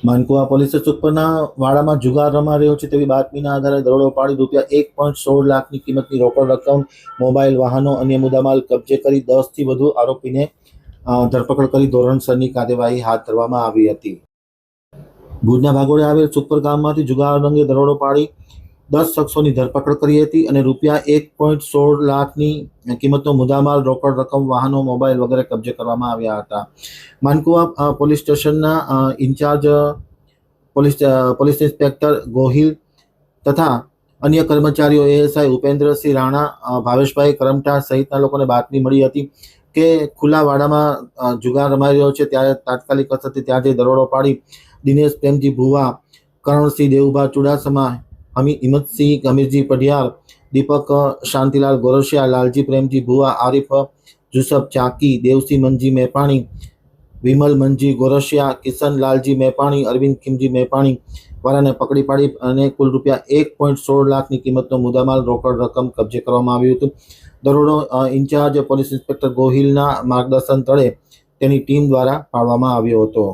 માનકુવા પોલીસે સુખપરના વાડામાં જુગાર રમા રહ્યો છે તેવી બાતમીના આધારે દરોડો પાડી ₹1.16 લાખની કિંમતની રોકડ રકમ, મોબાઈલ, વાહનો, અન્ય મુદ્દામાલ કબજે કરી 10થી વધુ આરોપીને ધરપકડ કરી ધોરણસરની કાર્યવાહી હાથ ધરવામાં આવી હતી. ભુજના ભાગોળે આવેલ સુખપર ગામમાંથી જુગાર અંગે દરોડો પાડી 10 શખ્સોની ધરપકડ કરી હતી અને ₹1.16 લાખની કિંમતનો મુદ્દામાલ, રોકડ રકમ, વાહનો, મોબાઈલ વગેરે કબજે કરવામાં આવ્યા હતા. માનકુવા પોલીસ સ્ટેશનના ઇન્ચાર્જ પોલીસ ઇન્સ્પેક્ટર ગોહિલ તથા અન્ય કર્મચારીઓ એએસઆઈ ઉપેન્દ્રસિંહ રાણા, ભાવેશભાઈ કરમઠા સહિતના લોકોને બાતમી મળી હતી કે ખુલ્લા વાડામાં જુગાર રમાઈ રહ્યો છે. ત્યારે તાત્કાલિક અસરથી ત્યાં જઈ દરોડો પાડી દિનેશ પ્રેમજી ભુવા, કરણસિંહ દેવુભા ચુડાસમા, હિંમતસિંહ અમીરજી પઢિયાર, દીપક શાંતિલાલ ગોરસિયા, લાલજી પ્રેમજી ભુવા, આરિફ જુસફ ચાકી, દેવસિંહ મનજી મેપાણી, વિમલ મનજી ગોરસિયા, કિશન લાલજી મેપાણી, અરવિંદ ખીમજી મેપાણી વાળાને પકડી પાડી અને કુલ ₹1.16 લાખની કિંમતનો મુદ્દામાલ, રોકડ રકમ કબજે કરવામાં આવ્યું હતું. દરોડો ઇન્ચાર્જ પોલીસ ઇન્સ્પેક્ટર ગોહિલના માર્ગદર્શન તળે તેની ટીમ દ્વારા પાડવામાં આવ્યો હતો.